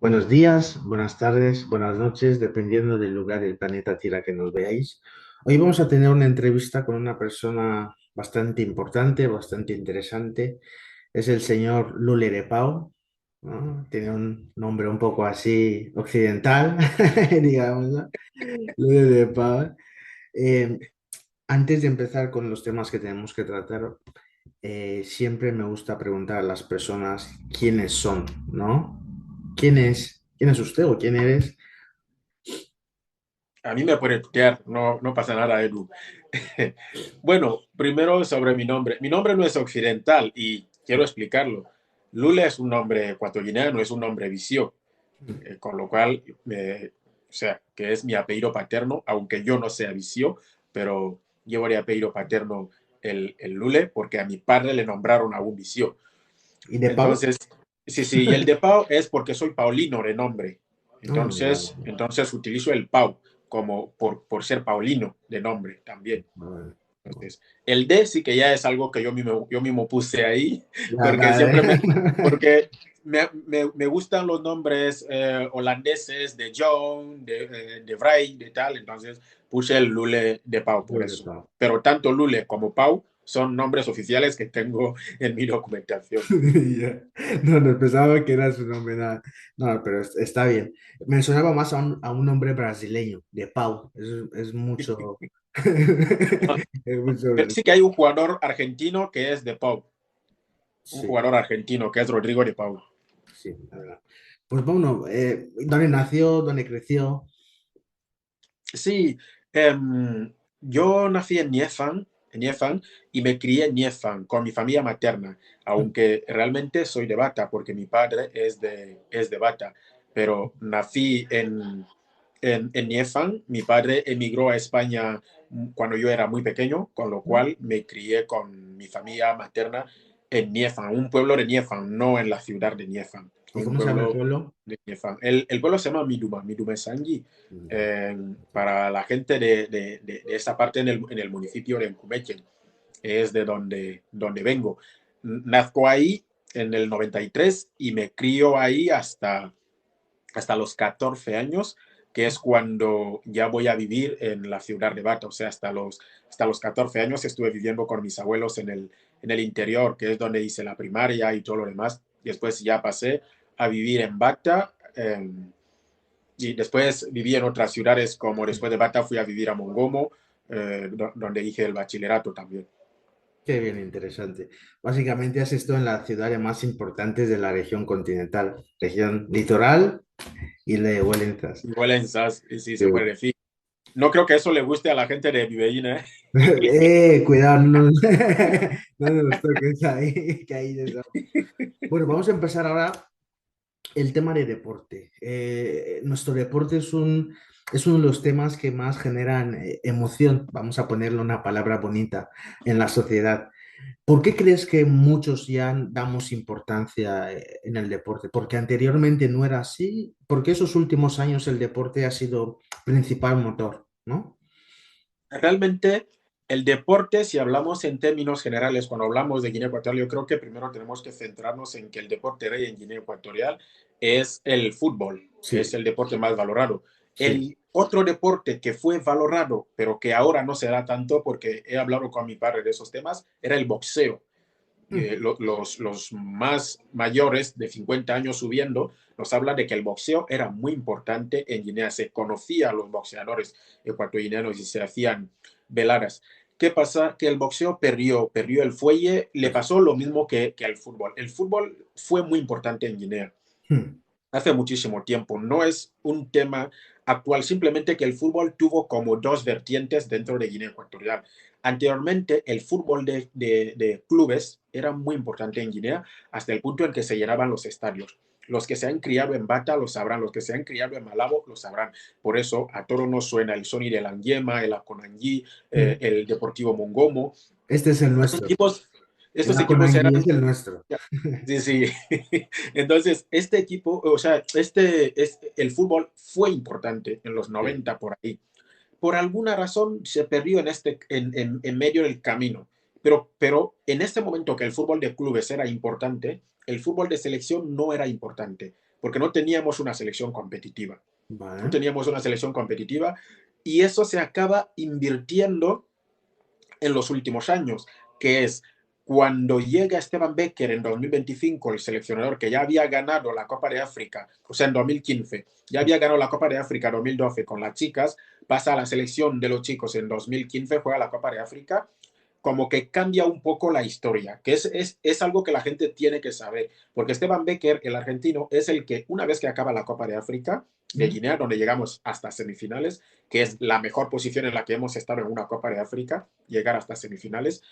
Buenos días, buenas tardes, buenas noches, dependiendo del lugar del planeta Tierra que nos veáis. Hoy vamos a tener una entrevista con una persona bastante importante, bastante interesante. Es el señor Lule de Pau, ¿no? Tiene un nombre un poco así occidental, digamos, ¿no? Lule de Pau. Eh, Antes de empezar con los temas que tenemos que tratar, siempre me gusta preguntar a las personas quiénes son, ¿no? ¿Quién es usted o quién eres? A mí me puede tutear, no pasa nada, Edu. Bueno, primero sobre mi nombre. Mi nombre no es occidental y quiero explicarlo. Lula es un nombre ecuatoriano, es un nombre vicio, con lo cual, o sea, que es mi apellido paterno, aunque yo no sea vicio, pero llevo de apellido paterno el Lule porque a mi padre le nombraron a un vicio. ¿Y de Pau? Entonces, sí, y el de Pau es porque soy Paulino de nombre. Ah, vale, Entonces utilizo el Pau como por ser Paulino de nombre también. vale. Entonces, el D sí que ya es algo que yo mismo puse ahí, Ya, porque vale. siempre porque me gustan los nombres holandeses de John, de Vrij, de tal, entonces puse el Lule de Pau por Lule de eso. Pau. Pero tanto Lule como Pau son nombres oficiales que tengo en mi documentación. Ya. No, no pensaba que era su nombre, nada. No, pero está bien. Me sonaba más a un nombre brasileño, de Pau. Es mucho. Es mucho. Pero sí que hay un jugador argentino que es de Pau, un Sí, jugador argentino que es Rodrigo de Pau. sí, la verdad. Pues bueno, ¿dónde nació? ¿Dónde creció? Sí, yo nací en Niefan y me crié en Niefan con mi familia materna, aunque realmente soy de Bata porque mi padre es de Bata, pero nací en Niefan. Mi padre emigró a España cuando yo era muy pequeño, con lo cual me crié con mi familia materna en Niefan, un pueblo de Niefan, no en la ciudad de Niefan, ¿Y un cómo se llama el pueblo pueblo? de Niefan. El pueblo se llama Miduma, Miduma Sangi. Para la gente de esa parte en el municipio de Encumechen, es de donde vengo. Nazco ahí en el 93 y me crío ahí hasta los 14 años, que es cuando ya voy a vivir en la ciudad de Bata. O sea, hasta los 14 años estuve viviendo con mis abuelos en el interior, que es donde hice la primaria y todo lo demás. Después ya pasé a vivir en Bata. Y después viví en otras ciudades, como después de Bata fui a vivir a Mongomo, donde hice el bachillerato también. Qué bien, interesante. Básicamente has estado en las ciudades más importantes de la región continental, región litoral y de Huelenzas. Igual en SAS, sí Sí. se puede decir. No creo que eso le guste a la gente de Viveína. Cuidado, no, no nos toques ahí, que ahí les damos. Bueno, vamos a empezar ahora el tema de deporte. Nuestro deporte es uno de los temas que más generan emoción, vamos a ponerle una palabra bonita, en la sociedad. ¿Por qué crees que muchos ya damos importancia en el deporte? ¿Porque anteriormente no era así? Porque esos últimos años el deporte ha sido principal motor, ¿no? Realmente, el deporte, si hablamos en términos generales, cuando hablamos de Guinea Ecuatorial, yo creo que primero tenemos que centrarnos en que el deporte rey en Guinea Ecuatorial es el fútbol, es Sí, el deporte más valorado. sí. El otro deporte que fue valorado, pero que ahora no se da tanto porque he hablado con mi padre de esos temas, era el boxeo. Mm. Los más mayores de 50 años subiendo nos hablan de que el boxeo era muy importante en Guinea. Se conocía a los boxeadores ecuatorianos y se hacían veladas. ¿Qué pasa? Que el boxeo perdió el fuelle. Le pasó lo mismo que al fútbol. El fútbol fue muy importante en Guinea Mm. hace muchísimo tiempo. No es un tema actual, simplemente que el fútbol tuvo como dos vertientes dentro de Guinea Ecuatorial. Anteriormente, el fútbol de clubes era muy importante en Guinea hasta el punto en que se llenaban los estadios. Los que se han criado en Bata lo sabrán, los que se han criado en Malabo lo sabrán. Por eso a todos nos suena el Sony de Languema, el Aconangui, Mm. el Deportivo Mongomo. Este es el Esos nuestro. equipos El Estos equipos eran... Akonagui es el nuestro. Sí, sí. Entonces, este equipo, o sea, el fútbol fue importante en los Sí, 90 por ahí. Por alguna razón se perdió en medio del camino. Pero en este momento que el fútbol de clubes era importante, el fútbol de selección no era importante, porque no teníamos una selección competitiva. No vale. teníamos una selección competitiva y eso se acaba invirtiendo en los últimos años, que es cuando llega Esteban Becker en 2025, el seleccionador que ya había ganado la Copa de África, o sea, en 2015, ya había ganado la Copa de África 2012 con las chicas, pasa a la selección de los chicos en 2015, juega la Copa de África, como que cambia un poco la historia, que es algo que la gente tiene que saber, porque Esteban Becker, el argentino, es el que una vez que acaba la Copa de África, de ¿Mm? Guinea, donde llegamos hasta semifinales, que es la mejor posición en la que hemos estado en una Copa de África, llegar hasta semifinales.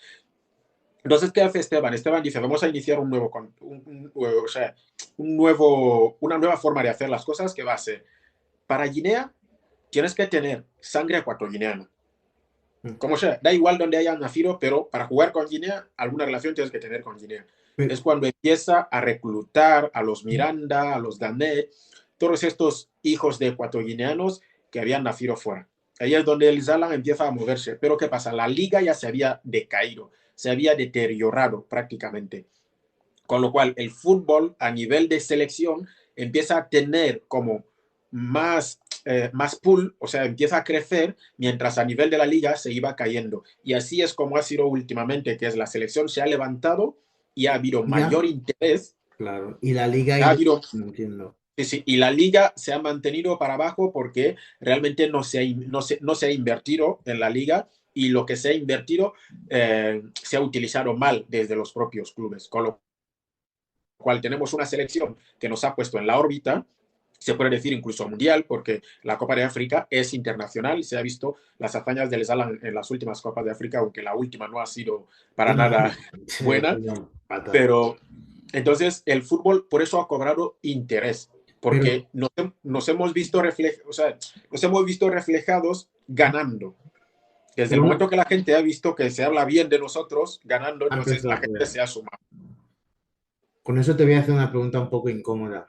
Entonces, ¿qué hace Esteban? Esteban dice, vamos a iniciar un nuevo, o sea, una nueva forma de hacer las cosas que va a ser, para Guinea, tienes que tener sangre ecuatoguineana. Mm. Como sea, da igual donde hayan nacido, pero para jugar con Guinea, alguna relación tienes que tener con Guinea. Pero, Es cuando empieza a reclutar a los ¿Mm? Miranda, a los Dané, todos estos hijos de ecuatoguineanos que habían nacido fuera. Ahí es donde el Zalan empieza a moverse. Pero ¿qué pasa? La liga ya se había decaído, se había deteriorado prácticamente. Con lo cual, el fútbol a nivel de selección empieza a tener como más pool, o sea, empieza a crecer, mientras a nivel de la liga se iba cayendo. Y así es como ha sido últimamente, que es la selección se ha levantado y ha habido Ya, mayor interés, claro. Y la liga ha ha ido, habido, no entiendo. sí, sí, y la liga se ha mantenido para abajo porque realmente no se ha invertido en la liga y lo que se ha invertido se ha utilizado mal desde los propios clubes, con lo cual tenemos una selección que nos ha puesto en la órbita, se puede decir incluso mundial, porque la Copa de África es internacional, se ha visto las hazañas del Salam en las últimas Copas de África, aunque la última no ha sido para nada buena, Una pata. pero entonces el fútbol por eso ha cobrado interés, Pero, porque nos hemos visto o sea, nos hemos visto reflejados ganando. Desde el pero momento que la gente ha visto que se habla bien de nosotros ganando, ha entonces empezado la a gente apoyar. se ha sumado. Con eso te voy a hacer una pregunta un poco incómoda.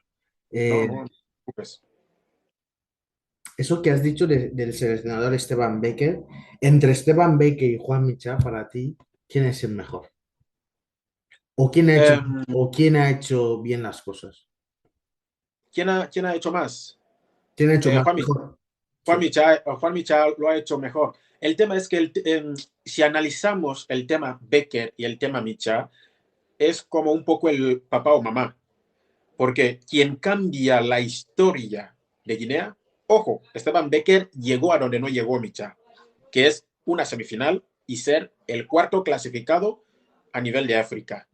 No, Eh, no, pues, Eso que has dicho del seleccionador Esteban Becker, entre Esteban Becker y Juan Michá, para ti, ¿quién es el mejor? ¿O eh, o quién ha hecho bien las cosas? quién ha hecho más? ¿Quién ha hecho más Juan Michel. mejor? Sí. Juan Michel lo ha hecho mejor. El tema es que si analizamos el tema Becker y el tema Michel, es como un poco el papá o mamá, porque quien cambia la historia de Guinea, ojo, Esteban Becker llegó a donde no llegó Michel, que es una semifinal y ser el cuarto clasificado a nivel de África.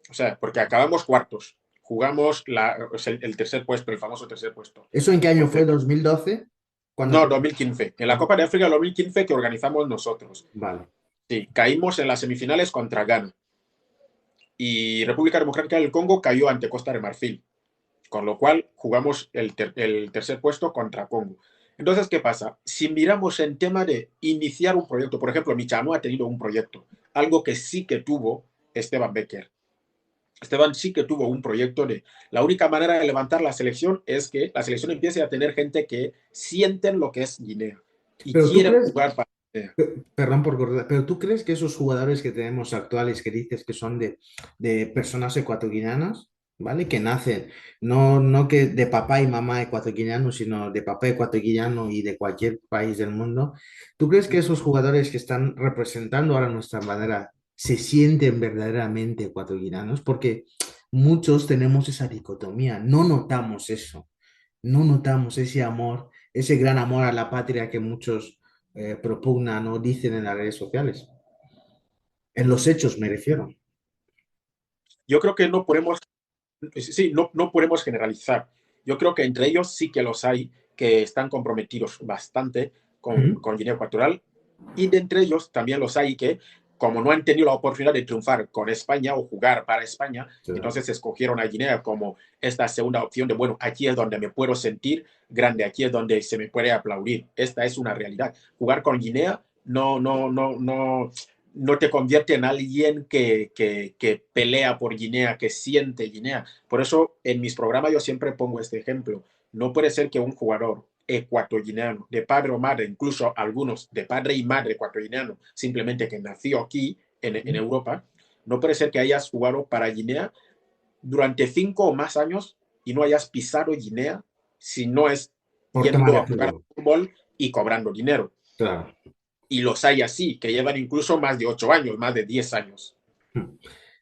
O sea, porque acabamos cuartos, jugamos el tercer puesto, el famoso tercer puesto. ¿Eso en qué año fue? Porque ¿2012? Cuando no, 2015. En la Copa de África 2015 que organizamos nosotros. Vale. Sí, caímos en las semifinales contra Ghana. Y República Democrática del Congo cayó ante Costa de Marfil. Con lo cual jugamos el tercer puesto contra Congo. Entonces, ¿qué pasa? Si miramos en tema de iniciar un proyecto, por ejemplo, Michano ha tenido un proyecto, algo que sí que tuvo Esteban Becker. Esteban sí que tuvo un proyecto de la única manera de levantar la selección es que la selección empiece a tener gente que sienten lo que es Guinea y Pero tú quieren crees, jugar para Guinea. perdón por cortar, pero tú crees que esos jugadores que tenemos actuales que dices que son de personas ecuatoguineanas, ¿vale? Que nacen, no que de papá y mamá ecuatoguineanos, sino de papá ecuatoguineano y de cualquier país del mundo, ¿tú crees que esos jugadores que están representando ahora nuestra bandera se sienten verdaderamente ecuatoguineanos? Porque muchos tenemos esa dicotomía, no notamos eso, no notamos ese amor, ese gran amor a la patria que muchos propugnan o dicen en las redes sociales. En los hechos me refiero. Yo creo que no podemos, sí, no podemos generalizar. Yo creo que entre ellos sí que los hay que están comprometidos bastante Ujú. con Guinea Ecuatorial y de entre ellos también los hay que, como no han tenido la oportunidad de triunfar con España o jugar para España, Sí. entonces escogieron a Guinea como esta segunda opción de, bueno, aquí es donde me puedo sentir grande, aquí es donde se me puede aplaudir. Esta es una realidad. Jugar con Guinea no te convierte en alguien que pelea por Guinea, que siente Guinea. Por eso en mis programas yo siempre pongo este ejemplo. No puede ser que un jugador ecuatoguineano, de padre o madre, incluso algunos de padre y madre ecuatoguineano, simplemente que nació aquí en Europa, no puede ser que hayas jugado para Guinea durante 5 o más años y no hayas pisado Guinea si no es Por tema yendo de a jugar fútbol. fútbol y cobrando dinero. Claro. Y los hay así, que llevan incluso más de 8 años, más de 10 años.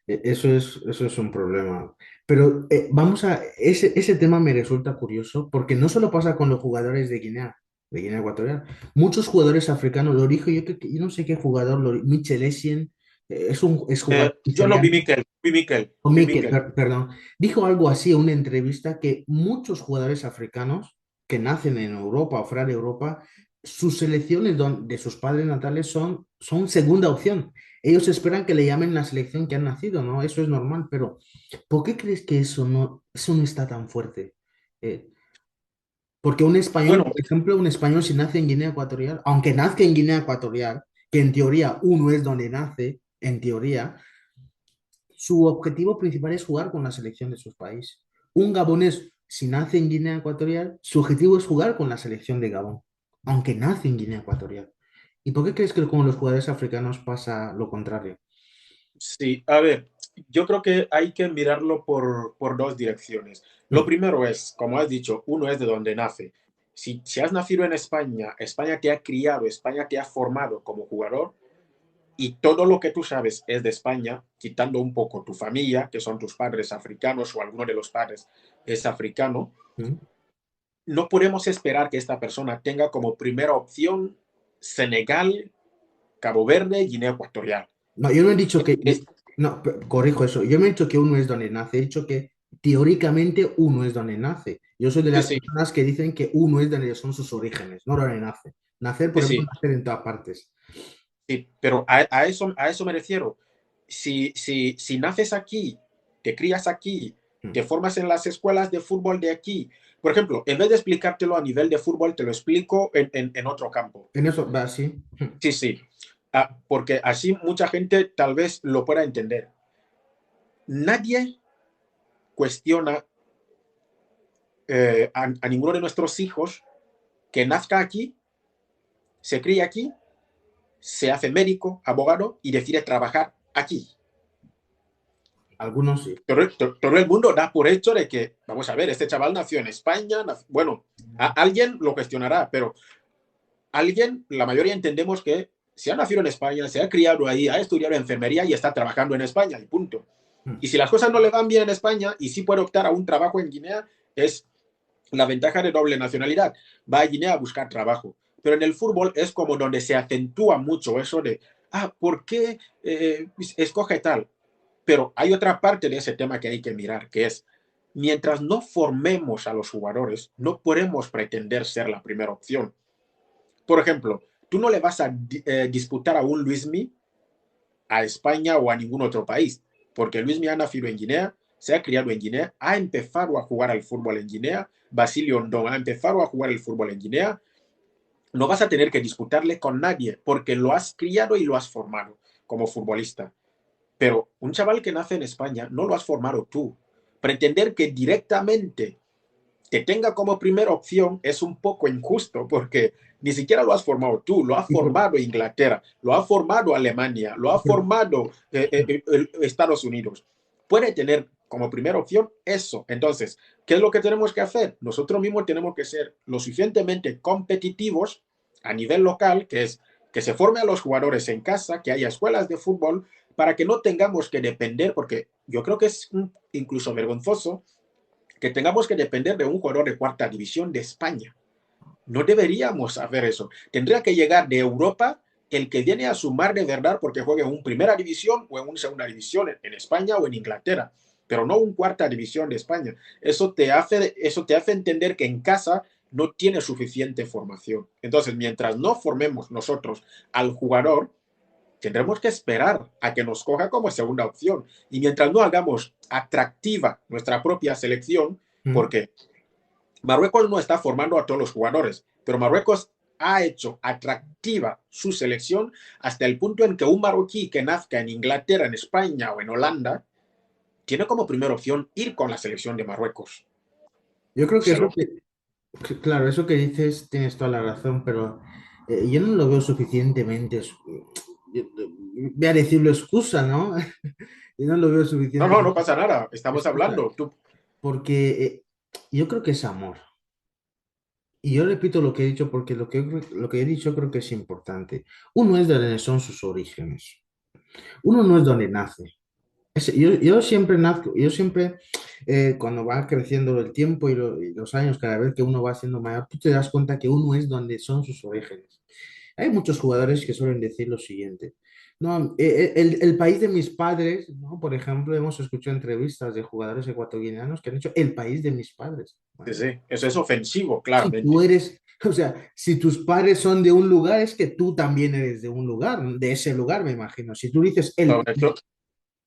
Eso es un problema. Pero ese tema me resulta curioso porque no solo pasa con los jugadores de Guinea Ecuatorial. Muchos jugadores africanos, lo dijo yo no sé qué jugador, Michel Essien, es jugador Yo no vi nigeriano, Miquel, vi Miquel, o vi Mikel, Miquel. perdón, dijo algo así en una entrevista que muchos jugadores africanos que nacen en Europa o fuera de Europa, sus selecciones de sus padres natales son segunda opción. Ellos esperan que le llamen la selección que han nacido, ¿no? Eso es normal, pero ¿por qué crees que eso no está tan fuerte? Eh, Porque un español, Bueno, por ejemplo, un español si nace en Guinea Ecuatorial, aunque nazca en Guinea Ecuatorial, que en teoría uno es donde nace, en teoría, su objetivo principal es jugar con la selección de su país. Un gabonés, si nace en Guinea Ecuatorial, su objetivo es jugar con la selección de Gabón, aunque nace en Guinea Ecuatorial. ¿Y por qué crees que con los jugadores africanos pasa lo contrario? sí, a ver, yo creo que hay que mirarlo por dos direcciones. Lo Mm. primero es, como has dicho, uno es de donde nace. Si has nacido en España, España te ha criado, España te ha formado como jugador, y todo lo que tú sabes es de España, quitando un poco tu familia, que son tus padres africanos o alguno de los padres es africano, Mm. no podemos esperar que esta persona tenga como primera opción Senegal, Cabo Verde, Guinea Ecuatorial. No, yo no he dicho que, Es, no, corrijo eso, yo no he dicho que uno es donde nace, he dicho que teóricamente uno es donde nace. Yo soy de sí, las sí, personas que dicen que uno es donde son sus orígenes, no donde nace. Nacer sí, podemos sí, nacer en todas partes. sí, pero a eso me refiero. Si naces aquí, te crías aquí, Mm. te formas en las escuelas de fútbol de aquí, por ejemplo, en vez de explicártelo a nivel de fútbol, te lo explico en otro campo. En eso va así. Mm. Sí, sí. Porque así mucha gente tal vez lo pueda entender. Nadie cuestiona a ninguno de nuestros hijos que nazca aquí, se críe aquí, se hace médico, abogado y decide trabajar aquí. Algunos sí. Todo el mundo da por hecho de que, vamos a ver, este chaval nació en España, bueno, alguien lo cuestionará, pero alguien, la mayoría entendemos que se ha nacido en España, se ha criado ahí, ha estudiado enfermería y está trabajando en España y punto. Mm. Y si las cosas no le van bien en España y sí puede optar a un trabajo en Guinea, es la ventaja de doble nacionalidad. Va a Guinea a buscar trabajo. Pero en el fútbol es como donde se acentúa mucho eso de, ¿por qué escoge tal? Pero hay otra parte de ese tema que hay que mirar, que es, mientras no formemos a los jugadores, no podemos pretender ser la primera opción. Por ejemplo, tú no le vas a disputar a un Luismi a España o a ningún otro país, porque Luismi ha nacido en Guinea, se ha criado en Guinea, ha empezado a jugar al fútbol en Guinea, Basilio Ondón ha empezado a jugar el fútbol en Guinea, no vas a tener que disputarle con nadie, porque lo has criado y lo has formado como futbolista. Pero un chaval que nace en España no lo has formado tú. Pretender que directamente te tenga como primera opción es un poco injusto porque ni siquiera lo has formado tú, lo ha Y por, formado Inglaterra, lo ha formado Alemania, lo ha y por- formado Estados Unidos. Puede tener como primera opción eso. Entonces, ¿qué es lo que tenemos que hacer? Nosotros mismos tenemos que ser lo suficientemente competitivos a nivel local, que es que se forme a los jugadores en casa, que haya escuelas de fútbol, para que no tengamos que depender, porque yo creo que es incluso vergonzoso que tengamos que depender de un jugador de cuarta división de España. No deberíamos hacer eso. Tendría que llegar de Europa el que viene a sumar de verdad porque juegue en una primera división o en una segunda división en España o en Inglaterra, pero no un cuarta división de España. Eso te hace entender que en casa no tiene suficiente formación. Entonces, mientras no formemos nosotros al jugador, tendremos que esperar a que nos coja como segunda opción. Y mientras no hagamos atractiva nuestra propia selección, mm, porque Marruecos no está formando a todos los jugadores, pero Marruecos ha hecho atractiva su selección hasta el punto en que un marroquí que nazca en Inglaterra, en España o en Holanda, tiene como primera opción ir con la selección de Marruecos. Yo creo que Se eso lo... claro, eso que dices tienes toda la razón, pero yo no lo veo suficientemente, voy a decirlo excusa, ¿no? Yo no lo veo No, no, no suficientemente pasa nada. Estamos excusa, hablando. Tú... porque yo creo que es amor. Y yo repito lo que he dicho porque lo que he dicho creo que es importante. Uno es de donde son sus orígenes. Uno no es donde nace. Yo siempre nazco, yo siempre, cuando va creciendo el tiempo y los años, cada vez que uno va siendo mayor, tú te das cuenta que uno es donde son sus orígenes. Hay muchos jugadores que suelen decir lo siguiente. No, el país de mis padres, ¿no? Por ejemplo, hemos escuchado entrevistas de jugadores ecuatorianos que han dicho el país de mis padres. Sí, Bueno, sí. Eso es ofensivo, si tú claramente. eres, o sea, si tus padres son de un lugar, es que tú también eres de un lugar, de ese lugar, me imagino. Si tú dices el, Sobre todo,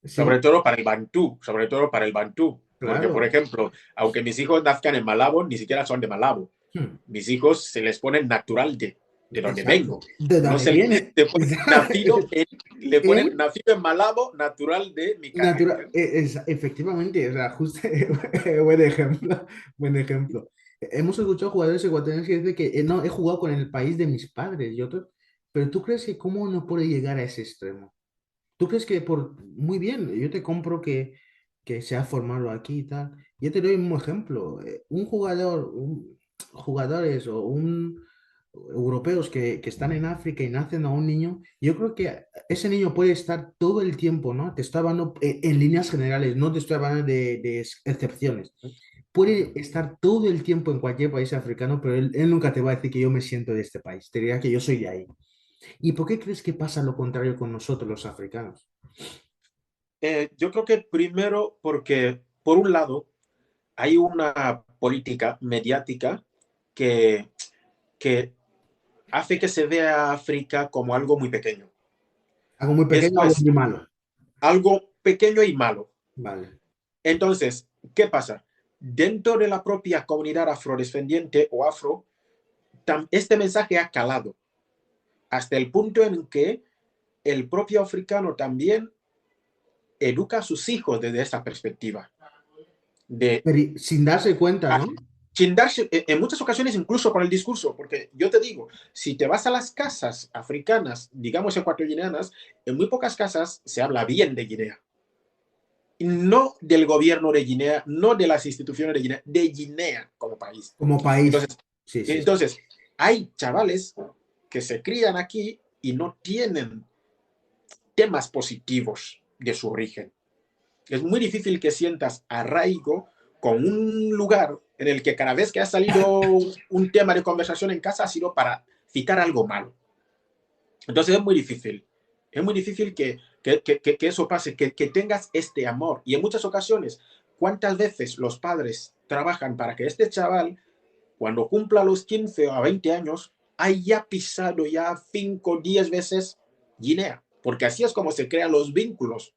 sí, sobre todo para el Bantú, sobre todo para el Bantú. Porque, por claro. ejemplo, aunque mis hijos nazcan en Malabo, ni siquiera son de Malabo. Hmm. Mis hijos se les pone natural de donde Exacto. vengo. ¿De No dónde se les viene? se pone nacido en, le ponen En nacido en Malabo, natural de mi casa. natural, efectivamente, o sea, justo, buen ejemplo, buen ejemplo. Hemos escuchado jugadores ecuatorianos que dicen que no, he jugado con el país de mis padres y otros, pero ¿tú crees que cómo no puede llegar a ese extremo? ¿Tú crees que muy bien, yo te compro que se ha formado aquí y tal? Yo te doy un ejemplo. Un jugador, jugadores o europeos que están en África y nacen a un niño, yo creo que ese niño puede estar todo el tiempo, ¿no? Te estoy hablando en líneas generales, no te estoy hablando de excepciones. Puede estar todo el tiempo en cualquier país africano, pero él nunca te va a decir que yo me siento de este país. Te dirá que yo soy de ahí. ¿Y por qué crees que pasa lo contrario con nosotros, los africanos? Yo creo que primero porque, por un lado, hay una política mediática que, que hace que se vea a África como algo muy pequeño. Algo muy pequeño, Esto algo es muy malo. algo pequeño y malo. Vale. Entonces, ¿qué pasa? Dentro de la propia comunidad afrodescendiente o afro, este mensaje ha calado hasta el punto en que el propio africano también educa a sus hijos desde esta perspectiva. De, Pero sin darse cuenta, ¿no? sin darse, en muchas ocasiones incluso por el discurso, porque yo te digo, si te vas a las casas africanas, digamos ecuatorianas, en muy pocas casas se habla bien de Guinea. No del gobierno de Guinea, no de las instituciones de Guinea como país. Como país. Entonces, Sí, sí, sí. entonces, hay chavales que se crían aquí y no tienen temas positivos de su origen. Es muy difícil que sientas arraigo con un lugar en el que cada vez que ha salido un tema de conversación en casa ha sido para citar algo malo. Entonces es muy difícil. Es muy difícil que eso pase, que tengas este amor. Y en muchas ocasiones, ¿cuántas veces los padres trabajan para que este chaval, cuando cumpla los 15 o a 20 años, haya pisado ya 5 o 10 veces Guinea? Porque así es como se crean los vínculos.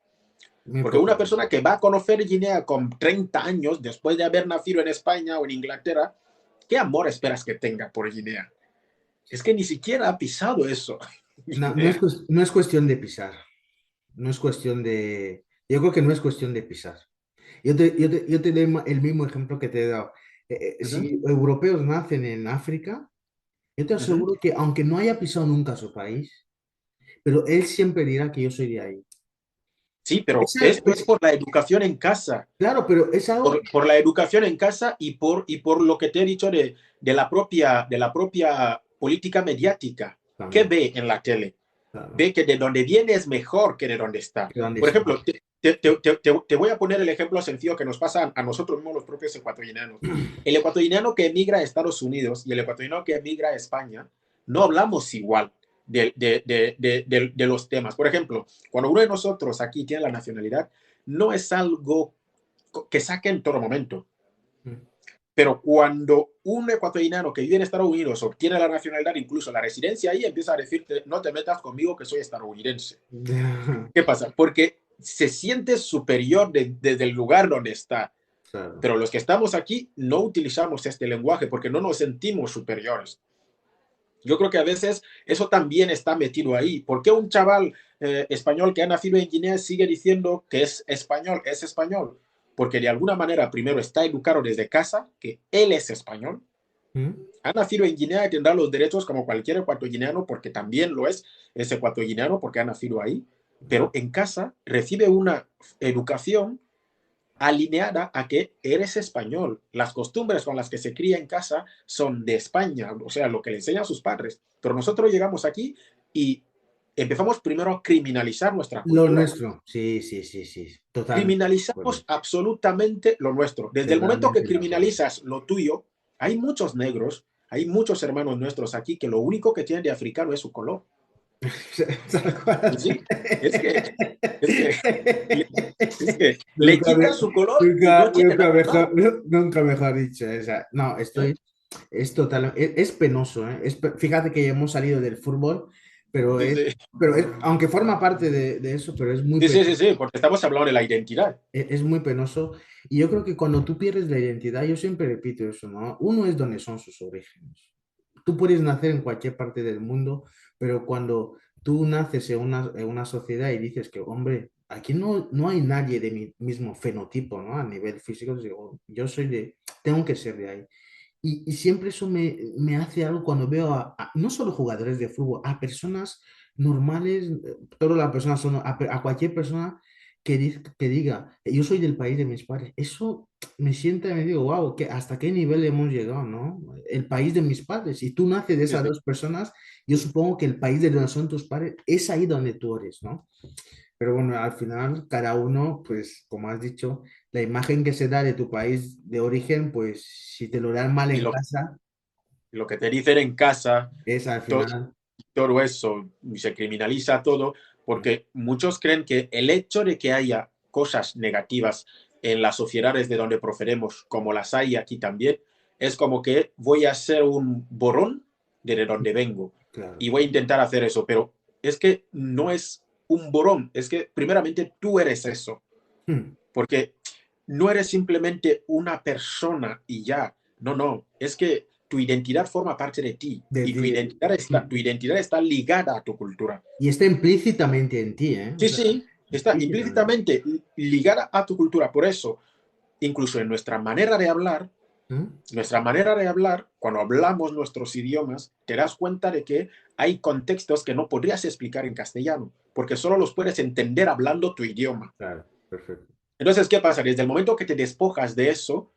Muy Porque una importante. persona que va a conocer Guinea con 30 años, después de haber nacido en España o en Inglaterra, ¿qué amor esperas que tenga por Guinea? Es que ni siquiera ha pisado eso. No, no es, Guinea. no es cuestión de pisar. No es cuestión de. Yo creo que no es cuestión de pisar. Yo te doy el mismo ejemplo que te he dado. Uh -huh, Si europeos nacen en África, yo te uh -huh. aseguro que aunque no haya pisado nunca su país, pero él siempre dirá que yo soy de ahí. Sí, pero Esa esto es es, por la educación en casa. claro, pero es algo. Por la educación en casa y por lo que te he dicho de la propia política mediática. ¿Qué También, ve en la tele? claro. Ve que de donde viene es mejor que de donde está. ¿De dónde Por está? ejemplo, te voy a poner el ejemplo sencillo que nos pasa a nosotros mismos los propios ecuatorianos. El ecuatoriano que emigra a Estados Unidos y el ecuatoriano que emigra a España, no hablamos igual de los temas. Por ejemplo, cuando uno de nosotros aquí tiene la nacionalidad, no es algo que saque en todo momento. Pero cuando un ecuatoriano que vive en Estados Unidos obtiene la nacionalidad, incluso la residencia, ahí empieza a decirte, no te metas conmigo que soy estadounidense. ¿Qué pasa? Porque se siente superior desde el lugar donde está. Claro. Pero los que estamos aquí no utilizamos este lenguaje porque no nos sentimos superiores. Yo creo que a veces eso también está metido ahí. ¿Por qué un chaval español que ha nacido en Guinea sigue diciendo que es español? Es español. Porque de alguna manera primero está educado desde casa que él es español. ¿Mm? Ha nacido en Guinea y tendrá los derechos como cualquier ecuatoguineano, porque también lo es ecuatoguineano porque ha nacido ahí. Pero Claro. en casa recibe una educación alineada a que eres español. Las costumbres con las que se cría en casa son de España, o sea, lo que le enseñan sus padres. Pero nosotros llegamos aquí y empezamos primero a criminalizar nuestra Lo cultura. nuestro, sí, sí, sí, sí, totalmente de Criminalizamos acuerdo. absolutamente lo nuestro. Desde el momento que Totalmente de acuerdo. criminalizas lo tuyo, hay muchos negros, hay muchos hermanos nuestros aquí que lo único que tienen de africano es su color. Tal cual. Y sí, es que, es que, le, es que le Nunca, quitan su color y no nunca, tiene nada más. nunca mejor dicho. Esa. No, ¿Eh? es total, es penoso, ¿eh? Fíjate que hemos salido del fútbol, pero Sí, sí. aunque forma parte de eso, pero es muy Sí, sí, penoso. sí, sí, porque estamos hablando de la identidad. Es muy penoso. Y yo creo que cuando tú pierdes la identidad, yo siempre repito eso, ¿no? Uno es donde son sus orígenes. Tú puedes nacer en cualquier parte del mundo, pero cuando tú naces en una sociedad y dices que, hombre, aquí no hay nadie de mi mismo fenotipo, ¿no? A nivel físico, digo, yo soy tengo que ser de ahí. Y siempre eso me hace algo cuando veo no solo jugadores de fútbol, a personas normales, todas las personas son, a cualquier persona que diga, yo soy del país de mis padres. Eso me sienta y me digo, wow, ¿hasta qué nivel hemos llegado, no? El país de mis padres. Si tú naces de Sí, esas sí. dos personas, yo supongo que el país de donde son tus padres es ahí donde tú eres, ¿no? Pero bueno, al final, cada uno, pues, como has dicho, la imagen que se da de tu país de origen, pues, si te lo dan mal Y en casa, lo que te dicen en casa, es al to- final. todo eso, y se criminaliza todo, porque muchos creen que el hecho de que haya cosas negativas en las sociedades de donde procedemos, como las hay aquí también, es como que voy a ser un borrón de donde vengo Claro. y voy a intentar hacer eso, pero es que no es un borrón, es que primeramente tú eres eso, Hmm. porque no eres simplemente una persona y ya, no, no, es que tu identidad forma parte de ti De y ti. tu identidad está ligada a tu cultura. Y está implícitamente en ti, ¿eh? O Sí, sea, sí, está implícitamente. implícitamente ligada a tu cultura. Por eso, incluso en ¿Mm? nuestra manera de hablar, cuando hablamos nuestros idiomas, te das cuenta de que hay contextos que no podrías explicar en castellano, porque solo los puedes entender hablando tu idioma. Claro, perfecto. Entonces, ¿qué pasa? Desde el momento que te despojas de eso,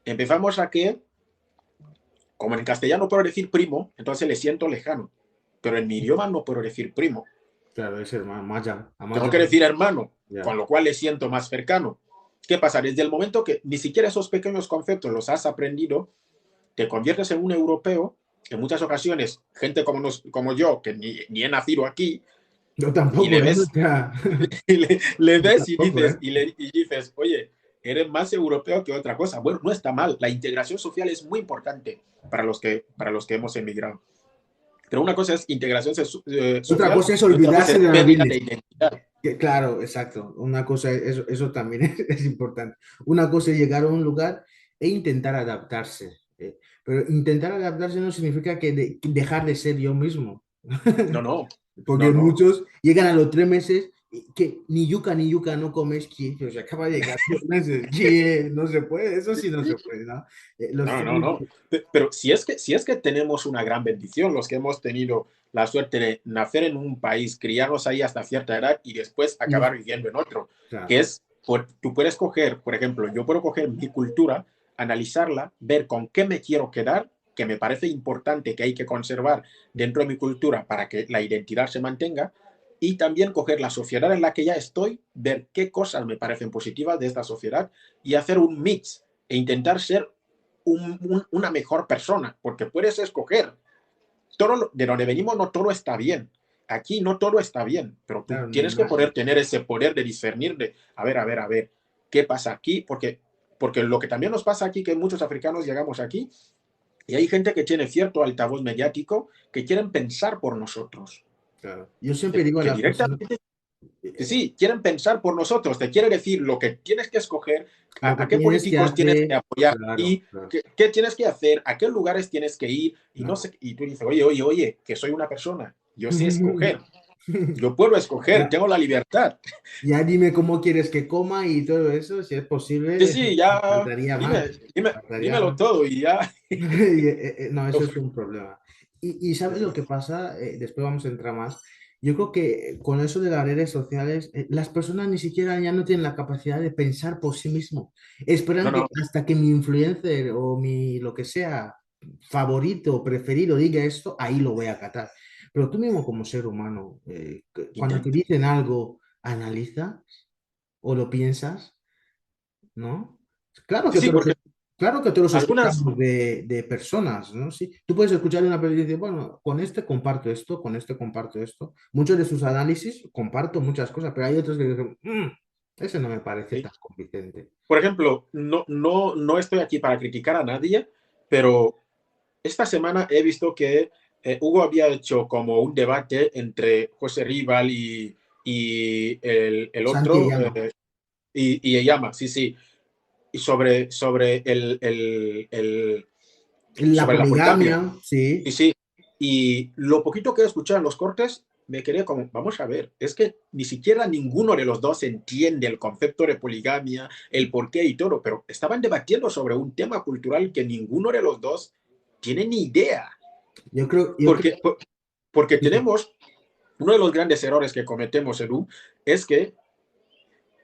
empezamos a que, como en castellano puedo decir primo, entonces le siento lejano, pero en mi idioma no puedo decir primo. Claro, es hermano, Maya, Tengo Amaya, que decir hermano, con ya. lo cual le siento más cercano. ¿Qué pasa? Desde el momento que ni siquiera esos pequeños conceptos los has aprendido, te conviertes en un europeo. En muchas ocasiones, gente como yo, que ni he nacido aquí, Yo y tampoco, le ¿eh? O ves, sea, le yo ves y tampoco, dices, ¿eh? y dices, oye, eres más europeo que otra cosa. Bueno, no está mal. La integración social es muy importante para los que hemos emigrado. Pero una cosa es integración Otra social cosa es y otra cosa olvidarse es de la pérdida raíz. de identidad. Claro, exacto. Una cosa, eso también es importante. Una cosa es llegar a un lugar e intentar adaptarse. Pero intentar adaptarse no significa que dejar de ser yo mismo. No, no, no, Porque no. muchos llegan a los 3 meses que ni yuca no comes, que o sea, acaba de llegar 3 meses, que no se puede, eso sí no se puede, ¿no? Los No, no, cambios, no. Pero si es que tenemos una gran bendición, los que hemos tenido la suerte de nacer en un país, criarnos ahí hasta cierta edad y después y acabar viviendo en otro, que claro, es, tú puedes coger, por ejemplo, yo puedo coger mi cultura, analizarla, ver con qué me quiero quedar, que me parece importante que hay que conservar dentro de mi cultura para que la identidad se mantenga, y también coger la sociedad en la que ya estoy, ver qué cosas me parecen positivas de esta sociedad y hacer un mix e intentar ser una mejor persona, porque puedes escoger. De donde venimos no todo está bien. Aquí no todo está bien, pero tú claro, tienes que poder tener ese poder de discernir de, a ver, ¿qué pasa aquí? Porque lo que también nos pasa aquí, que muchos africanos llegamos aquí y hay gente que tiene cierto altavoz mediático que quieren pensar por nosotros. claro. Yo siempre digo a Que las personas, directamente, sí, quieren pensar por nosotros, te quiere decir lo que tienes que escoger, Lo que a qué tienes que políticos tienes que hacer, apoyar claro, y claro. qué tienes que hacer, a qué lugares tienes que ir y no ¿No? sé, y tú dices, oye, que soy una persona, yo sé escoger, yo puedo escoger, Ya, tengo la libertad. ya dime cómo quieres que coma y todo eso, si es Sí, posible, sí, ya, faltaría más, faltaría dímelo más. todo y ya. No, eso es un problema. Y ¿sabes lo que pasa? Después vamos a entrar más. Yo creo que con eso de las redes sociales, las personas ni siquiera ya no tienen la capacidad de pensar por sí mismo. No, Esperan que no, hasta que mi influencer o mi lo que sea favorito o preferido diga esto, ahí lo voy a acatar. Pero tú mismo como ser humano, cuando te intenta. dicen algo, analiza o lo piensas, ¿no? Claro Sí, que sí, todos, porque claro que todos algunas, escuchamos de personas, ¿no? Sí, tú puedes escuchar a una persona y decir, bueno, con este comparto esto, con este comparto esto. Muchos de sus análisis comparto muchas cosas, pero hay otros que dicen, ese no me parece sí. tan convincente. Por ejemplo, no estoy aquí para criticar a nadie, pero esta semana he visto que Hugo había hecho como un debate entre José Rival y el Santi otro, llama. y Eyama, sí, sí, y sobre La sobre la poligamia. poligamia, Sí, sí. sí. Y lo poquito que he escuchado en los cortes, me quedé como, vamos a ver, es que ni siquiera ninguno de los dos entiende el concepto de poligamia, el porqué y todo, pero estaban debatiendo sobre un tema cultural que ninguno de los dos tiene ni idea. Yo creo, Porque, porque sí. tenemos, uno de los grandes errores que cometemos, Edu, es que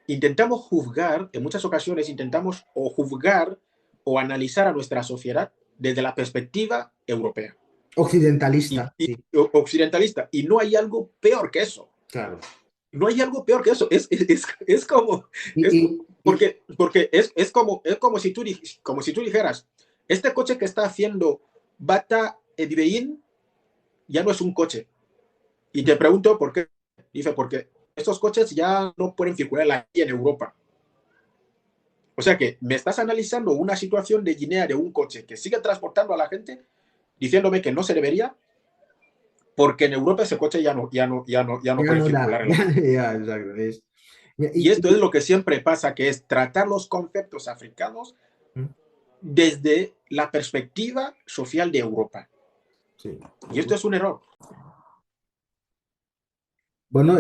intentamos juzgar, en muchas ocasiones intentamos o juzgar o analizar a nuestra sociedad desde la perspectiva europea Occidentalista, y sí, occidentalista. Y no hay algo peor que eso. claro. No hay algo peor que eso. Es como, Y, es, y porque es como si tú dijeras, este coche que está haciendo Bata Edibein ya no es un coche. Y te pregunto por qué. Dice, porque estos coches ya no pueden circular aquí en Europa. O sea que me estás analizando una situación de Guinea de un coche que sigue transportando a la gente, diciéndome que no se debería, porque en Europa ese coche ya no ya puede no da, circular en la. ya, exacto. Y esto es Y, lo que siempre pasa, que es tratar los conceptos africanos desde la perspectiva social de Europa. sí. Y esto es un error. Bueno,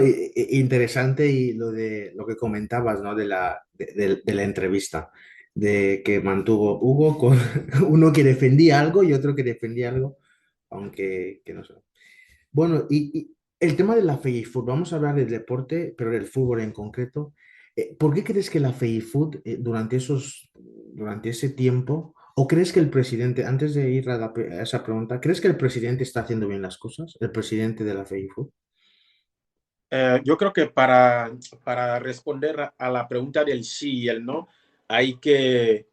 interesante y lo de lo que comentabas, ¿no? De la entrevista, de que mantuvo Hugo con uno que defendía algo y otro que defendía algo, aunque que no sé. Bueno, y el tema de la FEIFUT, vamos a hablar del deporte, pero del fútbol en concreto. ¿Por qué crees que la FEIFUT durante ese tiempo, o crees que el presidente, antes de ir a esa pregunta, ¿crees que el presidente está haciendo bien las cosas? El presidente de la FEIFUT. Yo creo que para responder a la pregunta del sí y el no, hay que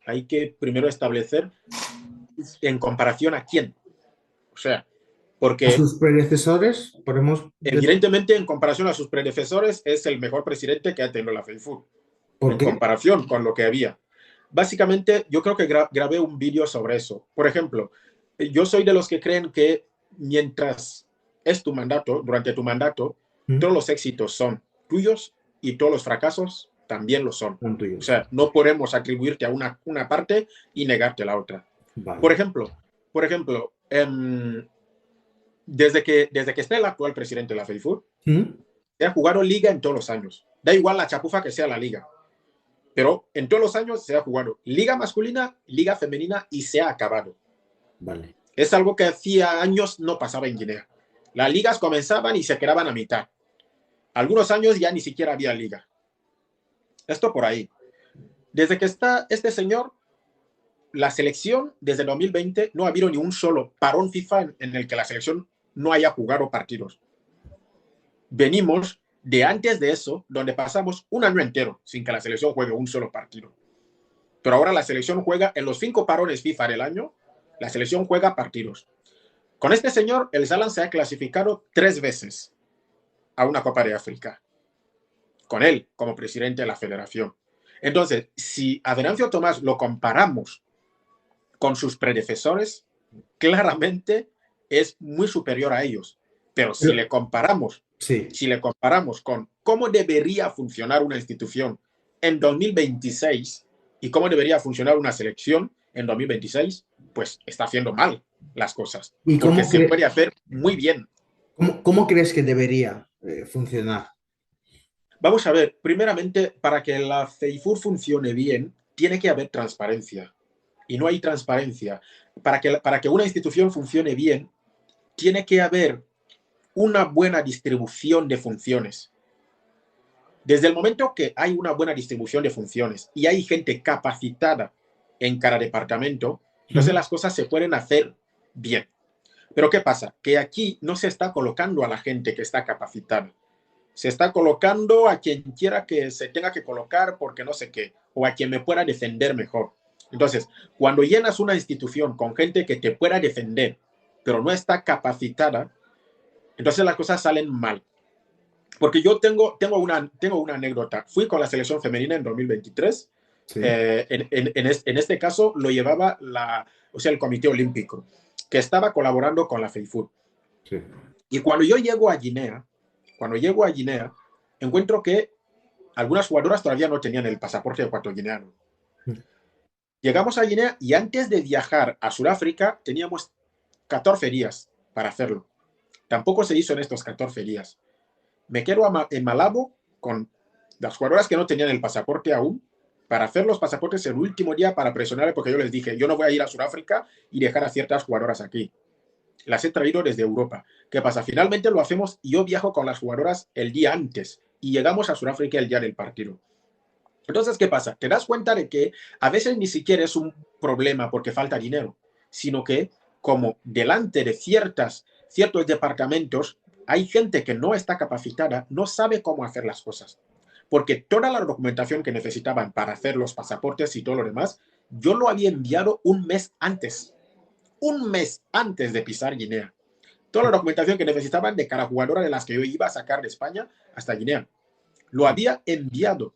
primero establecer en comparación a quién. O sea, A porque sus predecesores, podemos decir, evidentemente en comparación a sus predecesores es el mejor presidente que ha tenido la FEIFUT, ¿por en qué? comparación con lo que había. Básicamente, yo creo que grabé un vídeo sobre eso. Por ejemplo, yo soy de los que creen que mientras es tu mandato, durante tu mandato, ¿Mm? todos los éxitos son tuyos y todos los fracasos también lo son. Son O tuyos, sí. sea, no podemos atribuirte a una parte y negarte la otra. Por Vale. ejemplo, por ejemplo, desde que está el actual presidente de la FEIFUT, ¿Mm? se ha jugado liga en todos los años. Da igual la chapuza que sea la liga, pero en todos los años se ha jugado liga masculina, liga femenina y se ha acabado. Vale. Es algo que hacía años no pasaba en Guinea. Las ligas comenzaban y se quedaban a mitad. Algunos años ya ni siquiera había liga. Esto por ahí. Desde que está este señor, la selección desde 2020 no ha habido ni un solo parón FIFA en el que la selección no haya jugado partidos. Venimos de antes de eso, donde pasamos un año entero sin que la selección juegue un solo partido. Pero ahora la selección juega en los 5 parones FIFA del año, la selección juega partidos. Con este señor, el Salan se ha clasificado 3 veces a una Copa de África, con él como presidente de la federación. Entonces, si a Venancio Tomás lo comparamos con sus predecesores, claramente es muy superior a ellos. Pero Pero, sí, si le comparamos con cómo debería funcionar una institución en 2026 y cómo debería funcionar una selección en 2026, pues está haciendo mal las cosas, ¿Y porque se puede hacer muy bien. cómo crees que debería funcionar? Vamos a ver, primeramente, para que la CEIFUR funcione bien, tiene que haber transparencia. Y no hay transparencia. Para que una institución funcione bien, tiene que haber una buena distribución de funciones. Desde el momento que hay una buena distribución de funciones y hay gente capacitada en cada departamento, entonces las cosas se pueden hacer bien. Pero ¿qué pasa? Que aquí no se está colocando a la gente que está capacitada. Se está colocando a quien quiera que se tenga que colocar porque no sé qué, o a quien me pueda defender mejor. Entonces, cuando llenas una institución con gente que te pueda defender, pero no está capacitada, entonces las cosas salen mal. Porque yo tengo una anécdota. Fui con la selección femenina en 2023. Sí, En este caso lo llevaba el Comité Olímpico, que estaba colaborando con la FEIFUT. sí. Y cuando llego a Guinea, encuentro que algunas jugadoras todavía no tenían el pasaporte ecuatoguineano. Llegamos a Guinea y antes de viajar a Sudáfrica teníamos 14 días para hacerlo. Tampoco se hizo en estos 14 días. Me quedo en Malabo con las jugadoras que no tenían el pasaporte aún para hacer los pasaportes el último día para presionar, porque yo les dije, yo no voy a ir a Sudáfrica y dejar a ciertas jugadoras aquí. Las he traído desde Europa. ¿Qué pasa? Finalmente lo hacemos y yo viajo con las jugadoras el día antes y llegamos a Sudáfrica el día del partido. Entonces, ¿qué pasa? Te das cuenta de que a veces ni siquiera es un problema porque falta dinero, sino que como delante de ciertos departamentos hay gente que no está capacitada, no sabe cómo hacer las cosas. Porque toda la documentación que necesitaban para hacer los pasaportes y todo lo demás, yo lo había enviado un mes antes de pisar Guinea. Toda la documentación que necesitaban de cada jugadora de las que yo iba a sacar de España hasta Guinea. Lo había enviado,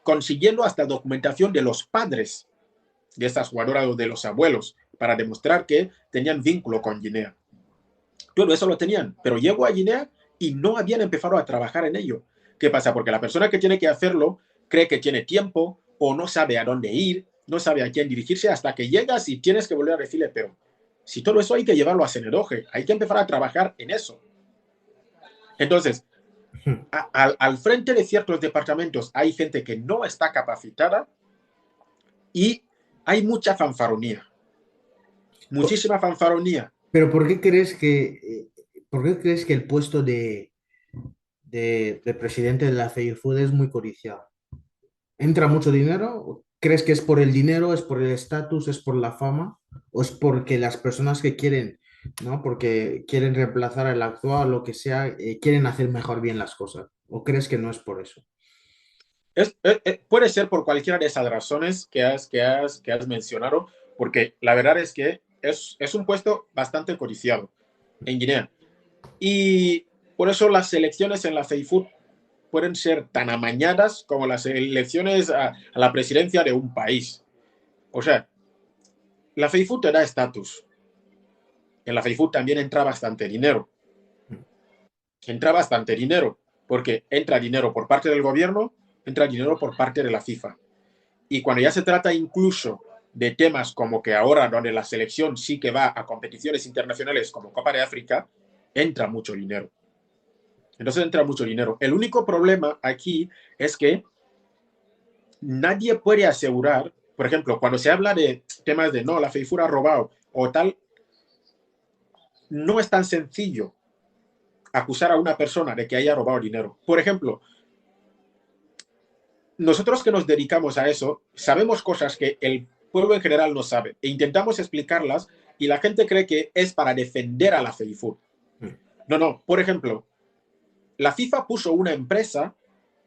consiguiendo hasta documentación de los padres de estas jugadoras o de los abuelos para demostrar que tenían vínculo con Guinea. Todo eso lo tenían, pero llego a Guinea y no habían empezado a trabajar en ello. ¿Qué pasa? Porque la persona que tiene que hacerlo cree que tiene tiempo o no sabe a dónde ir, no sabe a quién dirigirse hasta que llegas y tienes que volver a decirle, pero si todo eso hay que llevarlo a Senedoje, hay que empezar a trabajar en eso. Entonces, al frente de ciertos departamentos hay gente que no está capacitada y hay mucha fanfarronía, muchísima fanfarronía. Pero por qué crees que el puesto de presidente de la FEIFUD es muy codiciado? ¿Entra mucho dinero? ¿Crees que es por el dinero, es por el estatus, es por la fama? ¿O es porque las personas que quieren, ¿no? Porque quieren reemplazar al actual o lo que sea, quieren hacer mejor bien las cosas? ¿O crees que no es por eso? Puede ser por cualquiera de esas razones que has mencionado, porque la verdad es que es un puesto bastante codiciado en Guinea. Y por eso las elecciones en la FEIFUT pueden ser tan amañadas como las elecciones a la presidencia de un país. O sea, la FEIFUT te da estatus. En la FEIFUT también entra bastante dinero. Entra bastante dinero, porque entra dinero por parte del gobierno, entra dinero por parte de la FIFA. Y cuando ya se trata incluso de temas como que ahora donde la selección sí que va a competiciones internacionales como Copa de África, entra mucho dinero. Entonces entra mucho dinero. El único problema aquí es que nadie puede asegurar, por ejemplo, cuando se habla de temas de no, la FEIFUR ha robado o tal, no es tan sencillo acusar a una persona de que haya robado dinero. Por ejemplo, nosotros que nos dedicamos a eso, sabemos cosas que el pueblo en general no sabe e intentamos explicarlas y la gente cree que es para defender a la FEIFUR. No, no. Por ejemplo, la FIFA puso una empresa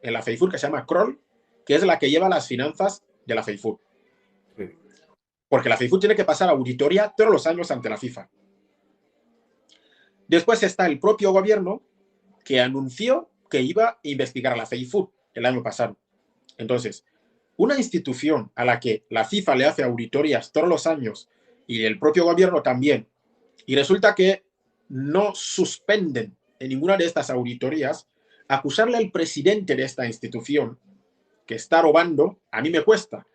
en la FEIFUR que se llama Kroll, que es la que lleva las finanzas de la FEIFUR. Porque la FEIFUR tiene que pasar auditoría todos los años ante la FIFA. Después está el propio gobierno que anunció que iba a investigar a la FEIFUR el año pasado. Entonces, una institución a la que la FIFA le hace auditorías todos los años y el propio gobierno también, y resulta que no suspenden en ninguna de estas auditorías, acusarle al presidente de esta institución que está robando, a mí me cuesta.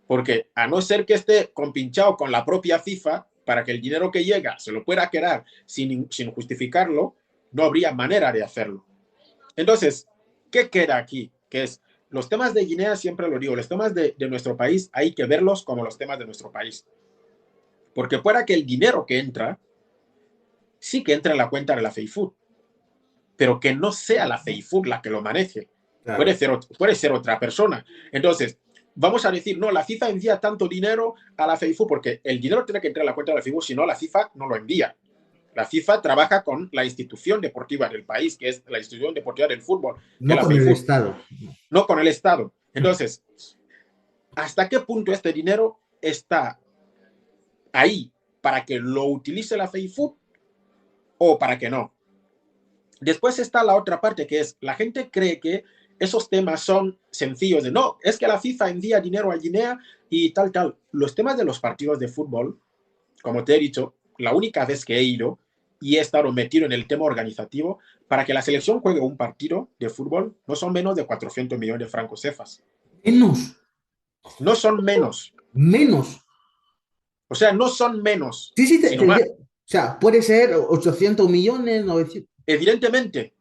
Porque a no ser que esté compinchado con la propia FIFA, para que el dinero que llega se lo pueda quedar sin justificarlo, no habría manera de hacerlo. Entonces, ¿qué queda aquí? Que es, los temas de Guinea, siempre lo digo, los temas de nuestro país hay que verlos como los temas de nuestro país. Porque pueda que el dinero que entra, sí que entre en la cuenta de la FEIFUT, pero que no sea la FEIFUT la que lo maneje. Claro. Puede ser otra persona. Entonces, vamos a decir, no, la FIFA envía tanto dinero a la FEIFUT porque el dinero tiene que entrar en la cuenta de la FEIFUT, si no, la FIFA no lo envía. La FIFA trabaja con la institución deportiva del país, que es la institución deportiva del fútbol, que es No la con el FEIFUT, Estado. no con el Estado. Entonces, ¿hasta qué punto este dinero está ahí para que lo utilice la FEIFUT o para que no? Después está la otra parte, que es, la gente cree que esos temas son sencillos de, no, es que la FIFA envía dinero a Guinea y tal, tal. Los temas de los partidos de fútbol, como te he dicho, la única vez que he ido y he estado metido en el tema organizativo, para que la selección juegue un partido de fútbol, no son menos de 400 millones de francos cefas. Menos, No son menos. menos. O sea, no son menos, Sí, sí, sino más. o sea, puede ser 800 millones, 900. Evidentemente.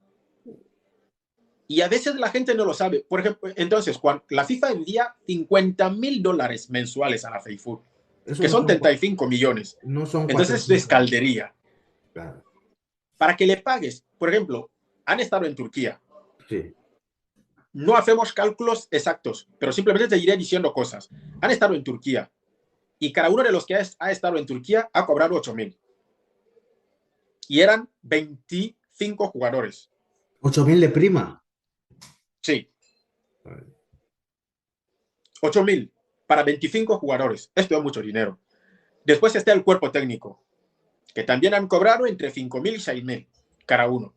Y a veces la gente no lo sabe. Por ejemplo, entonces, cuando la FIFA envía $50,000 mensuales a la FEIFUT, Eso que no son son, 35 millones. no son Entonces, esto es 400. caldería. Claro. Para que le pagues, por ejemplo, han estado en Turquía. Sí. No hacemos cálculos exactos, pero simplemente te iré diciendo cosas. Han estado en Turquía y cada uno de los que ha estado en Turquía ha cobrado 8,000. Y eran 25 jugadores. 8.000 de prima. Sí, 8,000 para 25 jugadores. Esto es mucho dinero. Después está el cuerpo técnico, que también han cobrado entre 5,000 y 6,000 cada uno.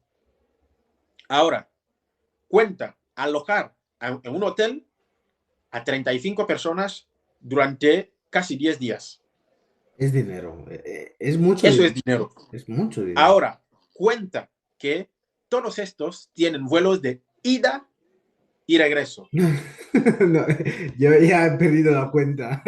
Ahora, cuenta alojar en un hotel a 35 personas durante casi 10 días. Es dinero. Es mucho Eso es dinero. dinero. Es mucho dinero. Ahora, cuenta que todos estos tienen vuelos de ida y regreso. No, yo ya he perdido la cuenta.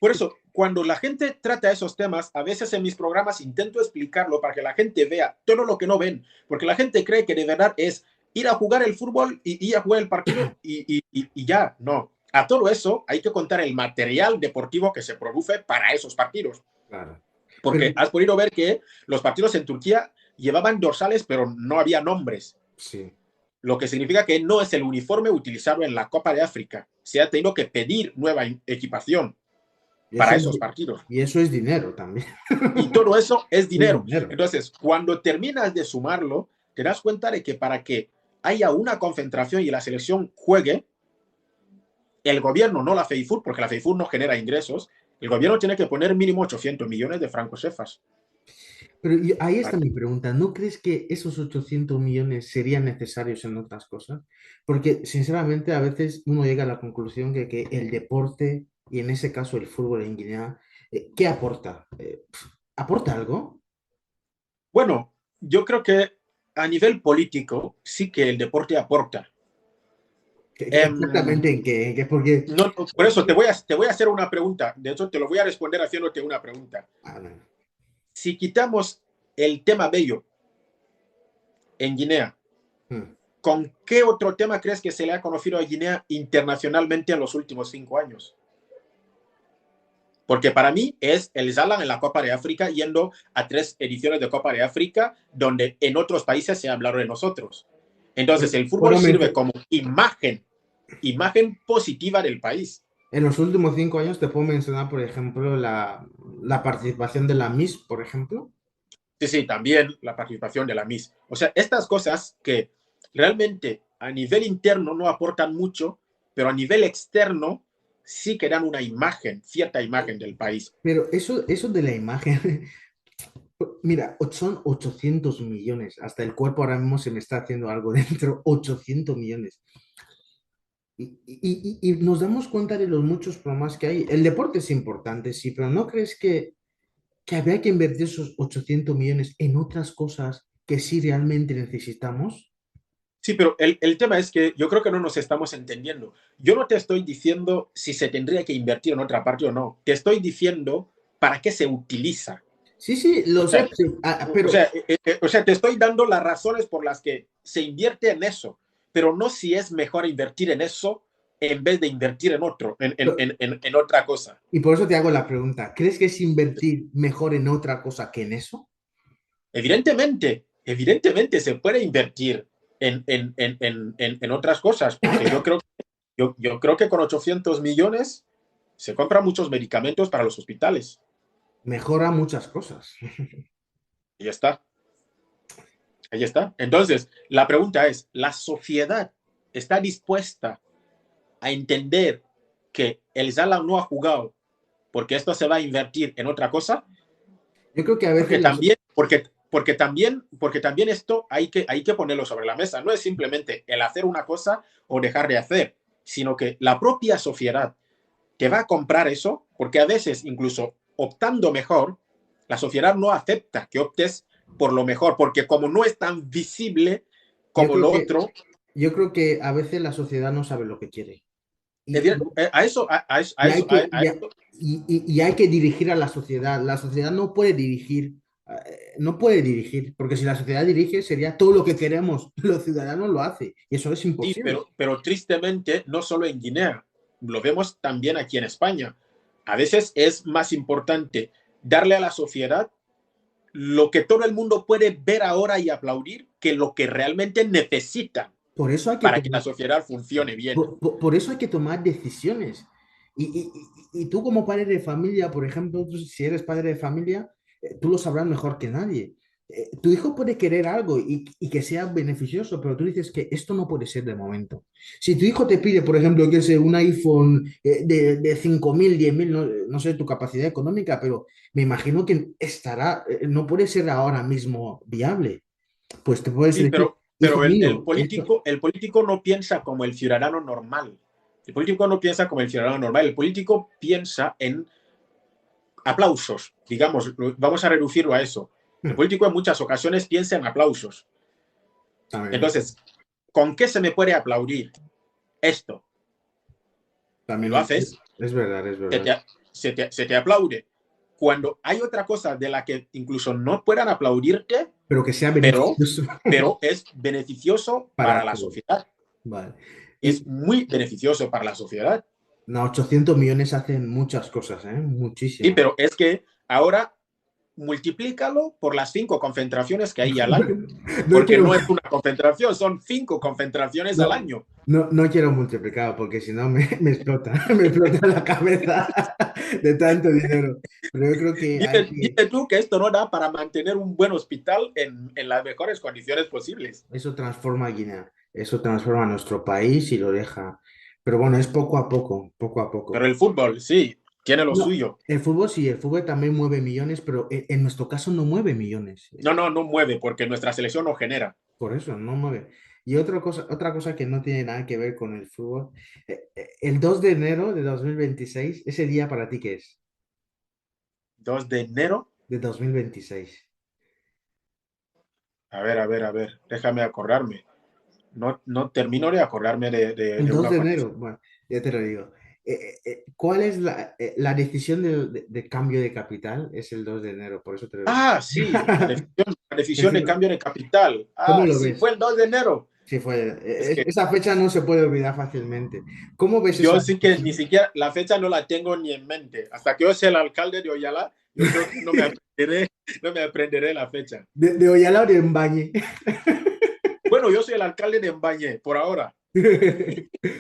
Por eso, cuando la gente trata esos temas, a veces en mis programas intento explicarlo para que la gente vea todo lo que no ven, porque la gente cree que de verdad es ir a jugar el fútbol y ir a jugar el partido y ya, no. A todo eso hay que contar el material deportivo que se produce para esos partidos, Claro. Pero porque has podido ver que los partidos en Turquía llevaban dorsales, pero no había nombres, sí. lo que significa que no es el uniforme utilizado en la Copa de África. Se ha tenido que pedir nueva equipación Y para eso esos partidos. y eso es dinero también. Y todo eso es Es dinero. dinero. Entonces, cuando terminas de sumarlo, te das cuenta de que para que haya una concentración y la selección juegue, el gobierno, no la FEIFUT, porque la FEIFUT no genera ingresos, el gobierno tiene que poner mínimo 800 millones de francos cefas. Pero ahí está mi pregunta. ¿No crees que esos 800 millones serían necesarios en otras cosas? Porque, sinceramente, a veces uno llega a la conclusión de que el deporte, y en ese caso el fútbol en Guinea, ¿qué aporta? ¿Aporta algo? Bueno, yo creo que a nivel político sí que el deporte aporta. Exactamente en qué? Porque... No, por eso te voy a hacer una pregunta. De hecho, te lo voy a responder haciéndote una pregunta. Ah, no. Si quitamos el tema bello en Guinea, Hmm. ¿con qué otro tema crees que se le ha conocido a Guinea internacionalmente en los últimos 5 años? Porque para mí es el Zalan en la Copa de África, yendo a 3 ediciones de Copa de África, donde en otros países se ha hablado de nosotros. Entonces, el fútbol Puedo sirve mencio- como imagen positiva del país. En los últimos 5 años te puedo mencionar, por ejemplo, la participación de la Miss, por ejemplo. Sí, sí, también la participación de la MIS. O sea, estas cosas que realmente a nivel interno no aportan mucho, pero a nivel externo sí que dan una imagen, cierta imagen del país. Pero eso de la imagen, mira, son 800 millones. Hasta el cuerpo ahora mismo se me está haciendo algo dentro. 800 millones. Y nos damos cuenta de los muchos problemas que hay. El deporte es importante, sí, pero ¿no crees que habría que invertir esos 800 millones en otras cosas que sí realmente necesitamos? Sí, pero el tema es que yo creo que no nos estamos entendiendo. Yo no te estoy diciendo si se tendría que invertir en otra parte o no. Te estoy diciendo para qué se utiliza. Sí, sí, O lo sea, sé, sí, pero o sea, te estoy dando las razones por las que se invierte en eso, pero no si es mejor invertir en eso en vez de invertir en otro, en otra cosa. y por eso te hago la pregunta, ¿crees que es invertir mejor en otra cosa que en eso? Evidentemente se puede invertir en otras cosas, porque yo creo que con 800 millones se compran muchos medicamentos para los hospitales. Mejora muchas cosas. Y ya está. Ahí está. Entonces, la pregunta es, ¿la sociedad está dispuesta a entender que el Zala no ha jugado porque esto se va a invertir en otra cosa? Yo creo que a veces Porque también esto hay que ponerlo sobre la mesa. No es simplemente el hacer una cosa o dejar de hacer, sino que la propia sociedad te va a comprar eso, porque a veces incluso optando mejor, la sociedad no acepta que optes por lo mejor, porque como no es tan visible yo como creo lo que otro, yo creo que a veces la sociedad no sabe lo que quiere. Y, a eso, y hay que, a eso, y hay que dirigir a la sociedad. La sociedad no puede dirigir, no puede dirigir, porque si la sociedad dirige sería todo lo que queremos. Los ciudadanos lo hacen y eso es sí, imposible. pero tristemente no solo en Guinea, lo vemos también aquí en España. A veces es más importante darle a la sociedad lo que todo el mundo puede ver ahora y aplaudir que lo que realmente necesita Por eso hay que para que la tomar, sociedad funcione bien. por eso hay que tomar decisiones. Y tú como padre de familia, por ejemplo, tú, si eres padre de familia, tú lo sabrás mejor que nadie. Tu hijo puede querer algo y que sea beneficioso, pero tú dices que esto no puede ser de momento. Si tu hijo te pide, por ejemplo, que sea un iPhone de 5.000, 10.000, no, no sé tu capacidad económica, pero me imagino que estará, no puede ser ahora mismo viable. Pues te puedes Sí, decir, hijo pero mío, esto, el político no piensa como el ciudadano normal. El político no piensa como el ciudadano normal. El político piensa en aplausos, digamos, vamos a reducirlo a eso. El político en muchas ocasiones piensa en aplausos. también, Entonces, ¿con qué se me puede aplaudir esto? Y lo también haces, es verdad, es se verdad. te, se te aplaude. Cuando hay otra cosa de la que incluso no puedan aplaudirte, Pero que sea pero, beneficioso pero es beneficioso para para la todos. sociedad. Vale. Es Y muy beneficioso para la sociedad. no, 800 millones hacen muchas cosas, ¿eh? Sí, Muchísimo. pero es que ahora multiplícalo por las 5 concentraciones que hay al año. No Porque quiero, no es una concentración, son 5 concentraciones al no, año. no quiero multiplicar porque si no me explota, me explota la cabeza de tanto dinero. Pero yo creo que hay que, Dime tú que esto no da para mantener un buen hospital en las mejores condiciones posibles. eso transforma a Guinea, eso transforma a nuestro país y lo deja. Pero bueno, es poco a poco, poco a poco. Pero el fútbol, sí, tiene lo No, suyo. el fútbol sí, el fútbol también mueve millones, pero en nuestro caso no mueve millones. No mueve porque nuestra selección no genera. Por eso, no mueve. Y otra cosa que no tiene nada que ver con el fútbol, el 2 de enero de 2026, ¿ese día para ti qué es? 2 de enero. De 2026. A ver, déjame acordarme. No termino de acordarme El de 2 un de enero, acontecimiento. bueno, ya te lo digo. ¿Cuál es la decisión de cambio de capital? Es el 2 de enero, por eso te lo digo. Ah, sí, la decisión de Encima, cambio de capital. ¿cómo Ah, lo sí, ves? fue el 2 de enero. Sí, fue, Es que esa fecha no se puede olvidar fácilmente. ¿Cómo ves esa yo sí que ni decisión siquiera la fecha no la tengo ni en mente. Hasta que yo sea el alcalde de Oyala, yo creo que no me aprenderé la fecha. de Oyala o de Mbañe? Bueno, yo soy el alcalde de Mbañé, por ahora.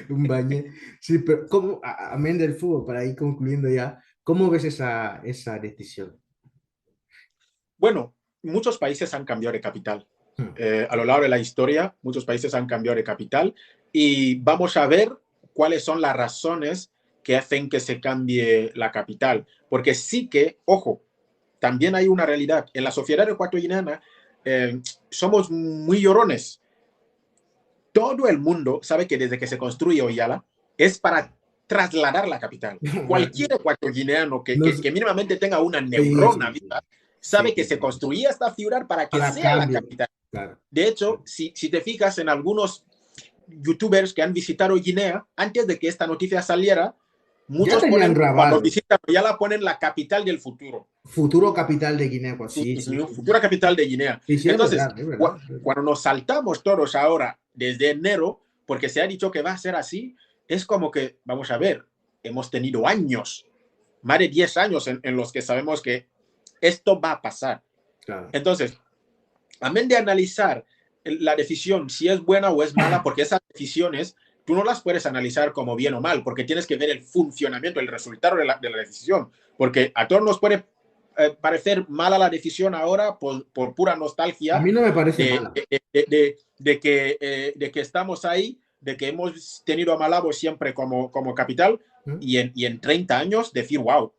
Un bañe. Sí, pero ¿cómo, amén del fútbol, para ir concluyendo ya, ¿cómo ves esa decisión? Bueno, muchos países han cambiado de capital. Hmm. A lo largo de la historia, muchos países han cambiado de capital y vamos a ver cuáles son las razones que hacen que se cambie la capital. Porque sí que, ojo, también hay una realidad. En la sociedad ecuatoriana somos muy llorones. Todo el mundo sabe que desde que se construye Oyala es para trasladar la capital. Bueno, Cualquier ecuatoriano no sé. que mínimamente tenga una Sí, neurona sí, sí. viva Sí, sabe que se construía esta ciudad para que para sea la cambio. capital. claro. De hecho, si te fijas en algunos youtubers que han visitado Guinea, antes de que esta noticia saliera, Ya muchos tenían ponen, cuando grabado visitan, ya la ponen la capital del futuro. futuro capital de Guinea. Pues sí, sí, sí. Futura capital de Guinea. Sí, sí, es Entonces, verdad, es verdad. cuando nos saltamos todos ahora desde enero, porque se ha dicho que va a ser así, es como que, vamos a ver, hemos tenido años, más de 10 años en los que sabemos que esto va a pasar. Claro. Entonces, amén de analizar la decisión, si es buena o es mala, porque esas decisiones tú no las puedes analizar como bien o mal, porque tienes que ver el funcionamiento, el resultado de la decisión, porque a todos nos puede parecer mala la decisión ahora por pura A nostalgia mí no me parece mala. de que estamos ahí, de que hemos tenido a Malabo siempre como capital, ¿Eh? y en 30 años decir, wow,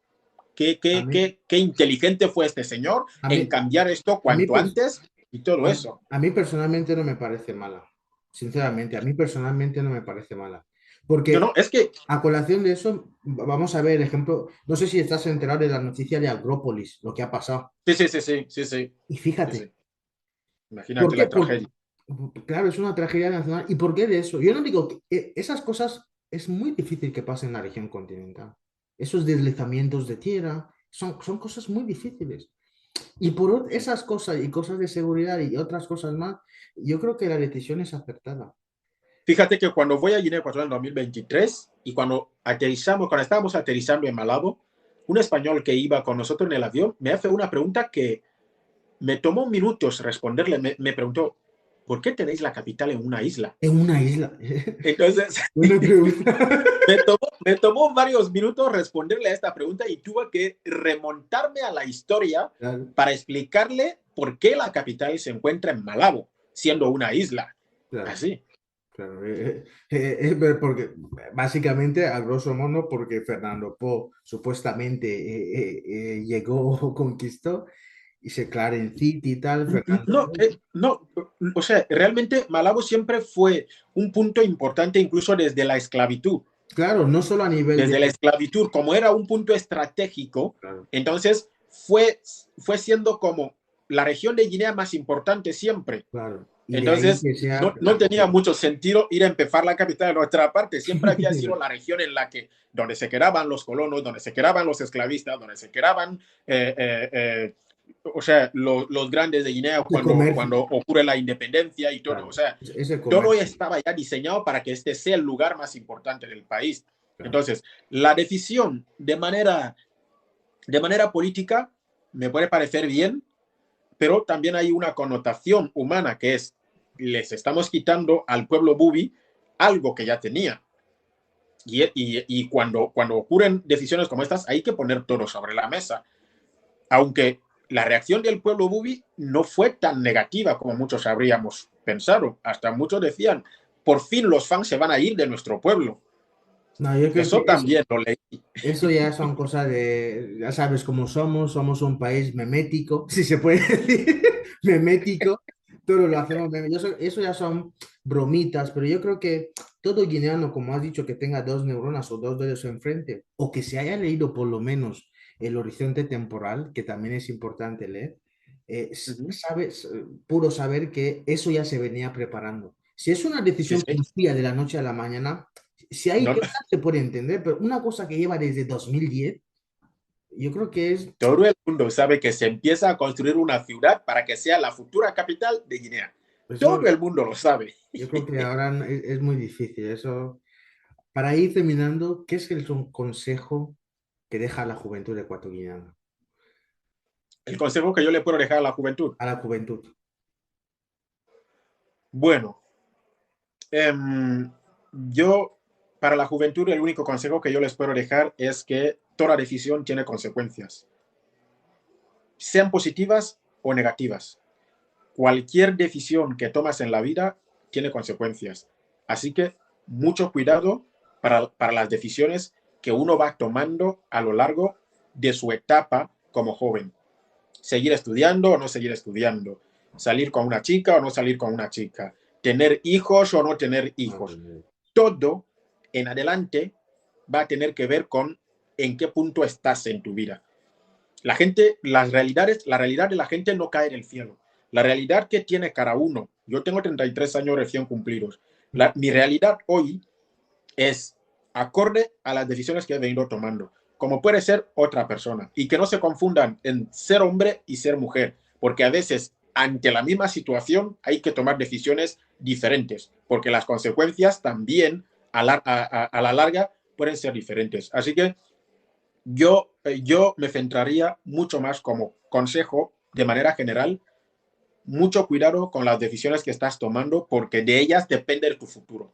A mí, qué inteligente fue este señor a en mí, cambiar esto a mí, cuanto antes y todo eso. a mí personalmente no me parece mala. Sinceramente, a mí personalmente no me parece mala. No, Porque no, es que a colación de eso, vamos a ver, ejemplo, no sé si estás enterado de la noticia de Agrópolis, lo que ha pasado. sí, sí, sí, sí, sí, sí, Y sí, fíjate, sí. ¿por Imagínate qué? la tragedia. Claro, es una tragedia nacional. ¿Y por qué de eso? Yo no digo que esas cosas es muy difícil que pasen en la región continental. Esos deslizamientos de tierra son cosas muy difíciles. Y esas cosas y cosas de seguridad y otras cosas más, yo creo que la decisión es acertada. Fíjate que cuando voy a Guinea Ecuatorial en 2023 y cuando aterrizamos, cuando estábamos aterrizando en Malabo, un español que iba con nosotros en el avión me hace una pregunta que me tomó minutos responderle. Me preguntó, ¿por qué tenéis la capital en una isla? En una isla. Entonces, Buena pregunta. me tomó varios minutos responderle a esta pregunta y tuve que remontarme a la historia Claro, para explicarle por qué la capital se encuentra en Malabo, siendo una isla. claro. Así. Claro, porque básicamente, a grosso modo, porque Fernando Po supuestamente llegó, conquistó, y se Clarence City y tal, Fernando No, Po. no, o sea, realmente Malabo siempre fue un punto importante incluso desde la esclavitud. Claro, no solo a nivel Desde la de... esclavitud, como era un punto estratégico, Claro, entonces fue siendo como la región de Guinea más importante siempre. claro. Y de ahí Entonces, que sea no la tenía capital. mucho sentido ir a empezar la capital de nuestra parte. Siempre había sido la región en la que, donde se quedaban los colonos, donde se quedaban los esclavistas, donde se quedaban, o sea, los grandes de Guinea De comercio, cuando ocurre la independencia y todo. O claro. sea, Ese todo comercio, estaba ya diseñado para que este sea el lugar más importante del país. claro. Entonces, la decisión de manera política me puede parecer bien, pero también hay una connotación humana que es, les estamos quitando al pueblo bubi algo que ya tenía. Y cuando ocurren decisiones como estas, hay que poner todo sobre la mesa. Aunque la reacción del pueblo bubi no fue tan negativa como muchos habríamos pensado. Hasta muchos decían, por fin los fans se van a ir de nuestro pueblo. No, yo creo que Eso también lo leí. eso ya son cosas de, ya sabes cómo somos un país memético, si se puede decir, memético, todo lo hacemos eso ya son bromitas, pero yo creo que todo guineano, como has dicho, que tenga dos neuronas o dos dedos enfrente, o que se haya leído por lo menos el horizonte temporal, que también es importante leer, Ujú. sabes, puro saber que eso ya se venía preparando. Si es una Sí, decisión sí. que día de la noche a la mañana, si hay No, quejas se puede entender, pero una cosa que lleva desde 2010, yo creo que es, todo el mundo sabe que se empieza a construir una ciudad para que sea la futura capital de Guinea. eso, Todo el mundo lo sabe. yo creo que ahora es muy difícil. Eso, para ir terminando, ¿qué es un consejo que deja a la juventud ecuatoriana? El consejo que yo le puedo dejar a la juventud. A la juventud. Bueno, eh, yo, para la juventud, el único consejo que yo les puedo dejar es que toda decisión tiene consecuencias, sean positivas o negativas. Cualquier decisión que tomas en la vida tiene consecuencias. Así que mucho cuidado para las decisiones que uno va tomando a lo largo de su etapa como joven. Seguir estudiando o no seguir estudiando. Salir con una chica o no salir con una chica. Tener hijos o no tener hijos. Todo en adelante va a tener que ver con en qué punto estás en tu vida. La realidad de la gente no cae del cielo. La realidad que tiene cada uno, yo tengo 33 años recién cumplidos, mi realidad hoy es acorde a las decisiones que he venido tomando, como puede ser otra persona. Y que no se confundan en ser hombre y ser mujer, porque a veces ante la misma situación hay que tomar decisiones diferentes, porque las consecuencias también a la larga pueden ser diferentes. Así que yo me centraría mucho más como consejo de manera general, mucho cuidado con las decisiones que estás tomando, porque de ellas depende de tu futuro.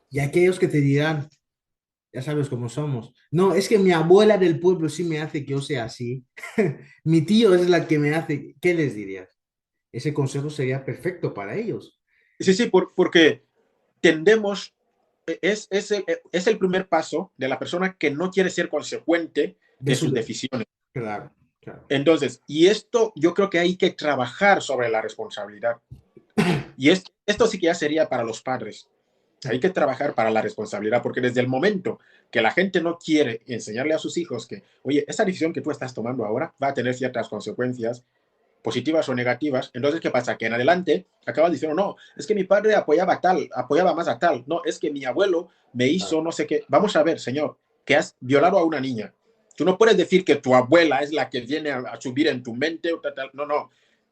Y aquellos que te dirán, ya sabes cómo somos. No, es que mi abuela del pueblo sí me hace que yo sea así. Mi tío es la que me hace. ¿Qué les dirías? Ese consejo sería perfecto para ellos. Sí, sí, porque tendemos, es el primer paso de la persona que no quiere ser consecuente De de su... sus decisiones. Claro, claro. Entonces, y esto yo creo que hay que trabajar sobre la responsabilidad. Y esto sí que ya sería para los padres. Hay que trabajar para la responsabilidad, porque desde el momento que la gente no quiere enseñarle a sus hijos que, oye, esa decisión que tú estás tomando ahora va a tener ciertas consecuencias, positivas o negativas, entonces, ¿qué pasa? Que en adelante acabas diciendo, no, es que mi padre apoyaba tal, apoyaba más a tal, no, es que mi abuelo me hizo no sé qué. Vamos a ver, señor, que has violado a una niña. Tú no puedes decir que tu abuela es la que viene a subir en tu mente, o tal, tal. No, no,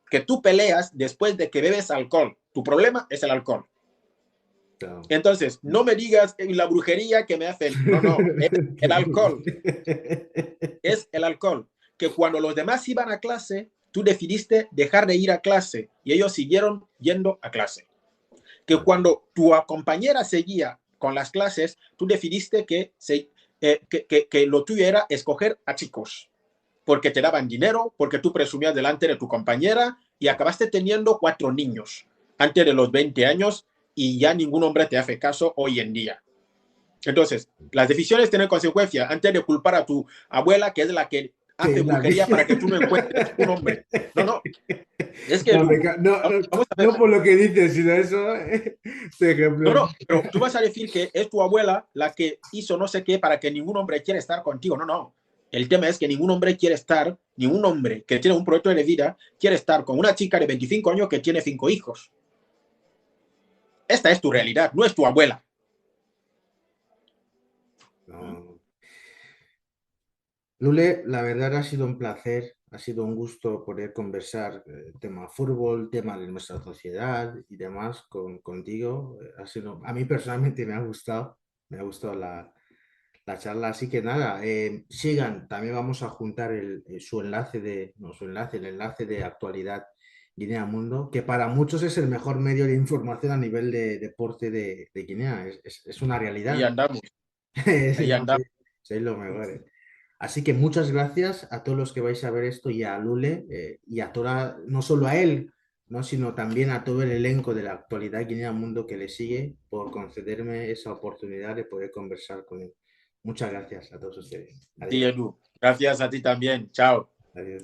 que tú peleas después de que bebes alcohol. Tu problema es el alcohol. Claro. Entonces, no me digas la brujería que me hacen. No, no, es el alcohol. Es el alcohol. Que cuando los demás iban a clase, tú decidiste dejar de ir a clase y ellos siguieron yendo a clase. Que cuando tu compañera seguía con las clases, tú decidiste que lo tuyo era escoger a chicos, porque te daban dinero, porque tú presumías delante de tu compañera y acabaste teniendo 4 niños antes de los 20 años y ya ningún hombre te hace caso hoy en día. Entonces, las decisiones tienen consecuencias. Antes de culpar a tu abuela, que es la que Que hace es la brujería para que vida. tú no encuentres un hombre. No, no. Es que No, tú, no, vamos a ver. no por lo que dices, sino eso, este No, ejemplo. no, pero tú vas a decir que es tu abuela la que hizo no sé qué para que ningún hombre quiera estar contigo. No, no. El tema es que ningún hombre quiere estar, ningún hombre que tiene un proyecto de vida quiere estar con una chica de 25 años que tiene 5 hijos. Esta es tu realidad, no es tu abuela. No. Lule, la verdad ha sido un placer, ha sido un gusto poder conversar tema fútbol, tema de nuestra sociedad y demás contigo. Ha sido, a mí personalmente me ha gustado la charla. Así que nada, sigan, también vamos a juntar su enlace no, su enlace, el enlace de actualidad Guinea Mundo, que para muchos es el mejor medio de información a nivel de deporte de Guinea. Es una Ahí realidad. andamos, ahí No, andamos. sois lo mejor. Así que muchas gracias a todos los que vais a ver esto y a Lule y a toda, no solo a él, ¿no? Sino también a todo el elenco de la actualidad Guinea Mundo que le sigue por concederme esa oportunidad de poder conversar con él. Muchas gracias a todos ustedes. Sí, Adiós. Edu. Gracias a ti también. Chao. Adiós.